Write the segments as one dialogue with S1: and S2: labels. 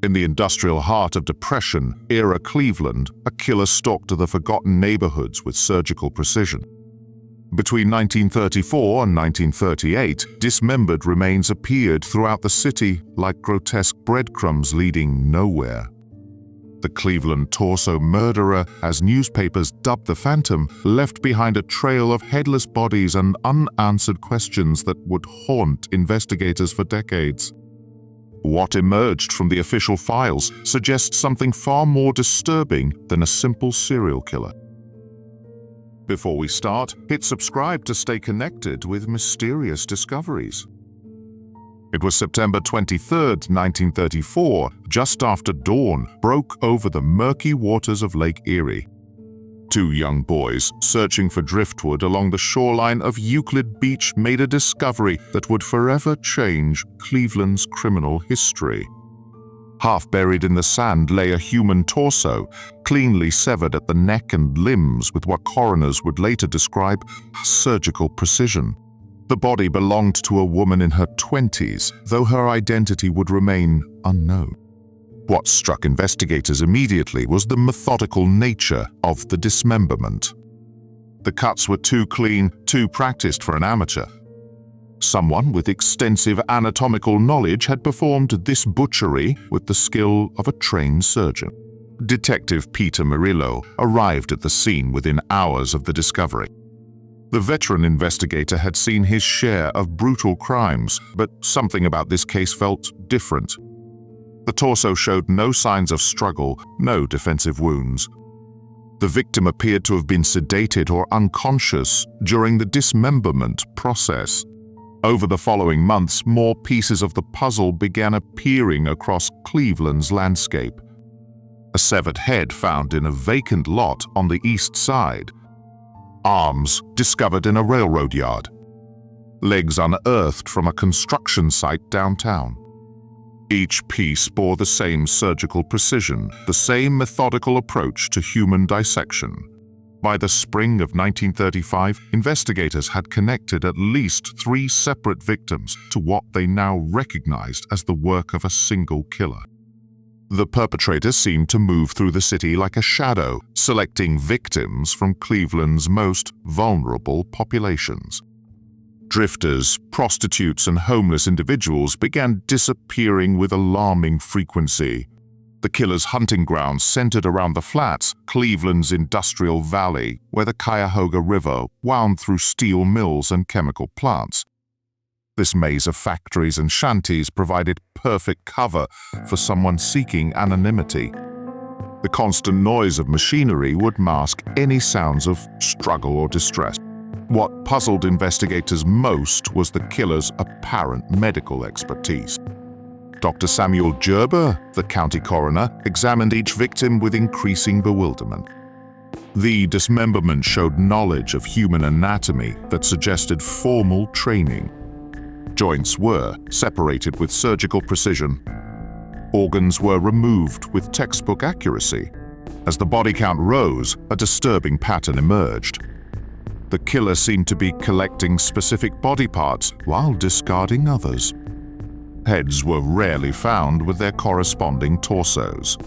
S1: In the industrial heart of Depression-era Cleveland, a killer stalked the forgotten neighborhoods with surgical precision. Between 1934 and 1938, dismembered remains appeared throughout the city like grotesque breadcrumbs leading nowhere. The Cleveland torso murderer, as newspapers dubbed the Phantom, left behind a trail of headless bodies and unanswered questions that would haunt investigators for decades. What emerged from the official files suggests something far more disturbing than a simple serial killer. Before we start, hit subscribe to stay connected with mysterious discoveries. It was September 23, 1934, just after dawn broke over the murky waters of Lake Erie. Two young boys searching for driftwood along the shoreline of Euclid Beach made a discovery that would forever change Cleveland's criminal history. Half buried in the sand lay a human torso, cleanly severed at the neck and limbs with what coroners would later describe as surgical precision. The body belonged to a woman in her 20s, though her identity would remain unknown. What struck investigators immediately was the methodical nature of the dismemberment. The cuts were too clean, too practiced for an amateur. Someone with extensive anatomical knowledge had performed this butchery with the skill of a trained surgeon. Detective Peter Murillo arrived at the scene within hours of the discovery. The veteran investigator had seen his share of brutal crimes, but something about this case felt different. The torso showed no signs of struggle, no defensive wounds. The victim appeared to have been sedated or unconscious during the dismemberment process. Over the following months, more pieces of the puzzle began appearing across Cleveland's landscape. A severed head found in a vacant lot on the east side. Arms discovered in a railroad yard. Legs unearthed from a construction site downtown. Each piece bore the same surgical precision, the same methodical approach to human dissection. By the spring of 1935, investigators had connected at least 3 separate victims to what they now recognized as the work of a single killer. The perpetrator seemed to move through the city like a shadow, selecting victims from Cleveland's most vulnerable populations. Drifters, prostitutes, and homeless individuals began disappearing with alarming frequency. The killer's hunting grounds centered around the Flats, Cleveland's industrial valley, where the Cuyahoga River wound through steel mills and chemical plants. This maze of factories and shanties provided perfect cover for someone seeking anonymity. The constant noise of machinery would mask any sounds of struggle or distress. What puzzled investigators most was the killer's apparent medical expertise. Dr. Samuel Gerber, the county coroner, examined each victim with increasing bewilderment. The dismemberment showed knowledge of human anatomy that suggested formal training. Joints were separated with surgical precision. Organs were removed with textbook accuracy. As the body count rose, a disturbing pattern emerged. The killer seemed to be collecting specific body parts while discarding others. Heads were rarely found with their corresponding torsos.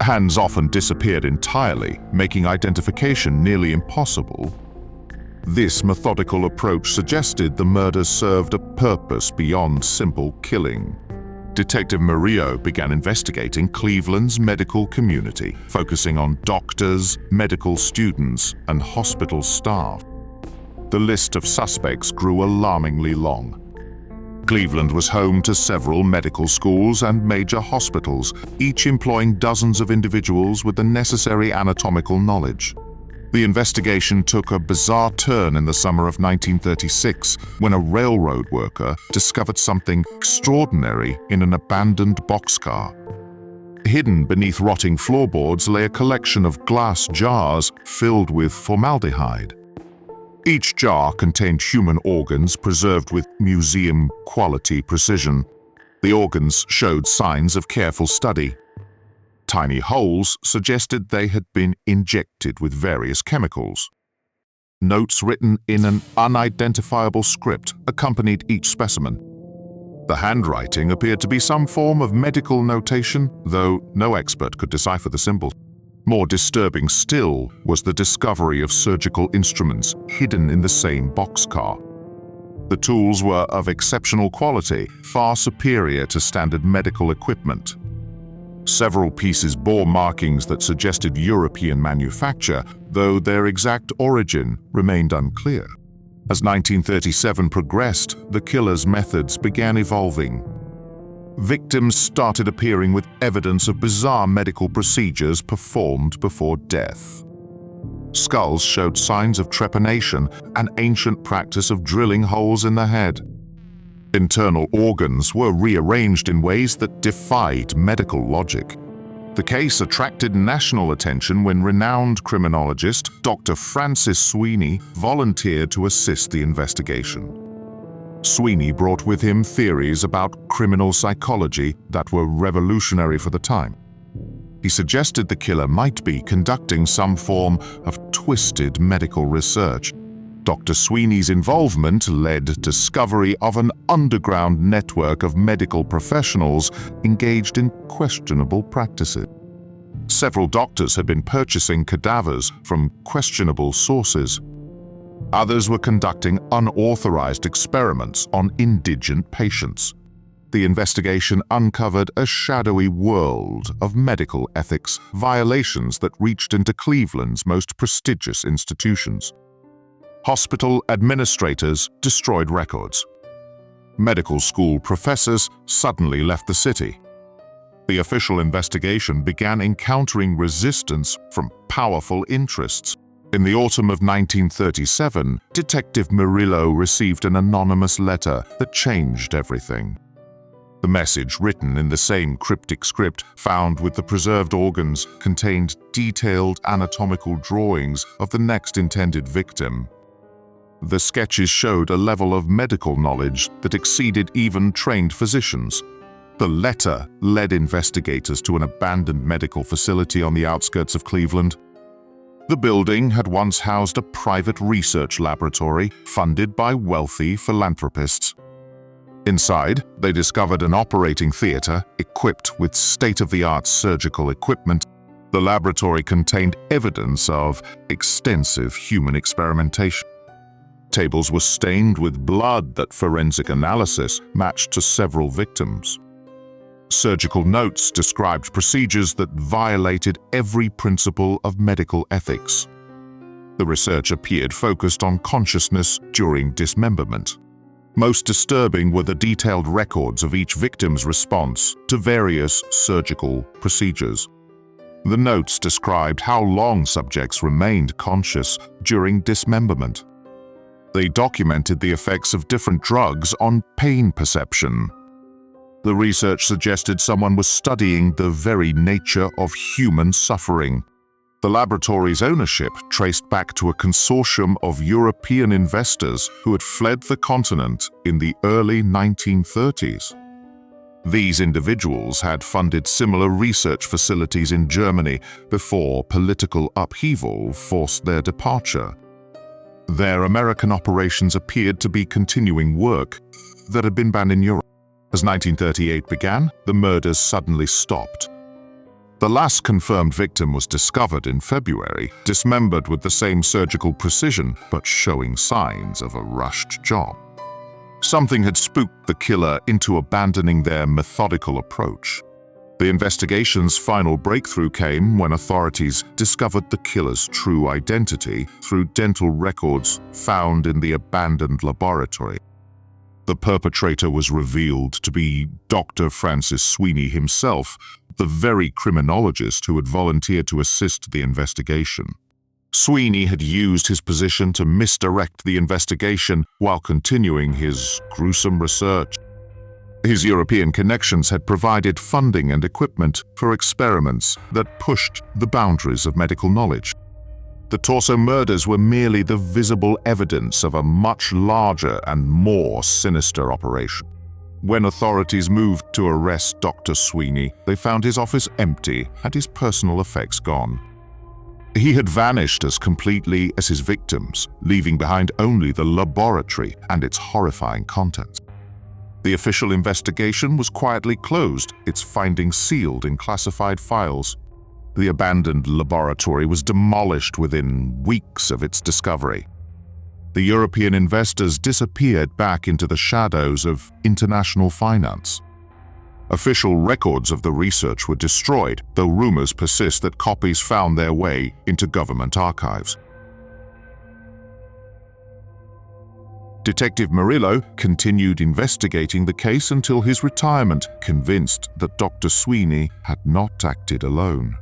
S1: Hands often disappeared entirely, making identification nearly impossible. This methodical approach suggested the murders served a purpose beyond simple killing. Detective Murillo began investigating Cleveland's medical community, focusing on doctors, medical students, and hospital staff. The list of suspects grew alarmingly long. Cleveland was home to several medical schools and major hospitals, each employing dozens of individuals with the necessary anatomical knowledge. The investigation took a bizarre turn in the summer of 1936 when a railroad worker discovered something extraordinary in an abandoned boxcar. Hidden beneath rotting floorboards lay a collection of glass jars filled with formaldehyde. Each jar contained human organs preserved with museum-quality precision. The organs showed signs of careful study. Tiny holes suggested they had been injected with various chemicals. Notes written in an unidentifiable script accompanied each specimen. The handwriting appeared to be some form of medical notation, though no expert could decipher the symbols. More disturbing still was the discovery of surgical instruments hidden in the same boxcar. The tools were of exceptional quality, far superior to standard medical equipment. Several pieces bore markings that suggested European manufacture, though their exact origin remained unclear. As 1937 progressed, the killer's methods began evolving. Victims started appearing with evidence of bizarre medical procedures performed before death. Skulls showed signs of trepanation, an ancient practice of drilling holes in the head. Internal organs were rearranged in ways that defied medical logic. The case attracted national attention when renowned criminologist Dr. Francis Sweeney volunteered to assist the investigation. Sweeney brought with him theories about criminal psychology that were revolutionary for the time. He suggested the killer might be conducting some form of twisted medical research. Dr. Sweeney's involvement led to discovery of an underground network of medical professionals engaged in questionable practices. Several doctors had been purchasing cadavers from questionable sources. Others were conducting unauthorized experiments on indigent patients. The investigation uncovered a shadowy world of medical ethics violations that reached into Cleveland's most prestigious institutions. Hospital administrators destroyed records. Medical school professors suddenly left the city. The official investigation began encountering resistance from powerful interests. In the autumn of 1937, Detective Murillo received an anonymous letter that changed everything. The message, written in the same cryptic script found with the preserved organs, contained detailed anatomical drawings of the next intended victim. The sketches showed a level of medical knowledge that exceeded even trained physicians. The letter led investigators to an abandoned medical facility on the outskirts of Cleveland. The building had once housed a private research laboratory funded by wealthy philanthropists. Inside, they discovered an operating theater equipped with state-of-the-art surgical equipment. The laboratory contained evidence of extensive human experimentation. Tables were stained with blood that forensic analysis matched to several victims. Surgical notes described procedures that violated every principle of medical ethics. The research appeared focused on consciousness during dismemberment. Most disturbing were the detailed records of each victim's response to various surgical procedures. The notes described how long subjects remained conscious during dismemberment. They documented the effects of different drugs on pain perception. The research suggested someone was studying the very nature of human suffering. The laboratory's ownership traced back to a consortium of European investors who had fled the continent in the early 1930s. These individuals had funded similar research facilities in Germany before political upheaval forced their departure. Their American operations appeared to be continuing work that had been banned in Europe. As 1938 began, the murders suddenly stopped. The last confirmed victim was discovered in February, dismembered with the same surgical precision, but showing signs of a rushed job. Something had spooked the killer into abandoning their methodical approach. The investigation's final breakthrough came when authorities discovered the killer's true identity through dental records found in the abandoned laboratory. The perpetrator was revealed to be Dr. Francis Sweeney himself, the very criminologist who had volunteered to assist the investigation. Sweeney had used his position to misdirect the investigation while continuing his gruesome research. His European connections had provided funding and equipment for experiments that pushed the boundaries of medical knowledge. The torso murders were merely the visible evidence of a much larger and more sinister operation. When authorities moved to arrest Dr. Sweeney, they found his office empty and his personal effects gone. He had vanished as completely as his victims, leaving behind only the laboratory and its horrifying contents. The official investigation was quietly closed, its findings sealed in classified files. The abandoned laboratory was demolished within weeks of its discovery. The European investors disappeared back into the shadows of international finance. Official records of the research were destroyed, though rumors persist that copies found their way into government archives. Detective Murillo continued investigating the case until his retirement, convinced that Dr. Sweeney had not acted alone.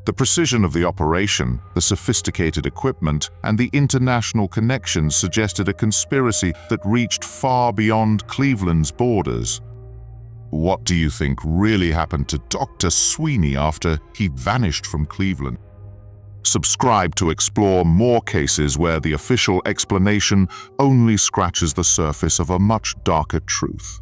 S1: The precision of the operation, the sophisticated equipment, and the international connections suggested a conspiracy that reached far beyond Cleveland's borders. What do you think really happened to Dr. Sweeney after he vanished from Cleveland? Subscribe to explore more cases where the official explanation only scratches the surface of a much darker truth.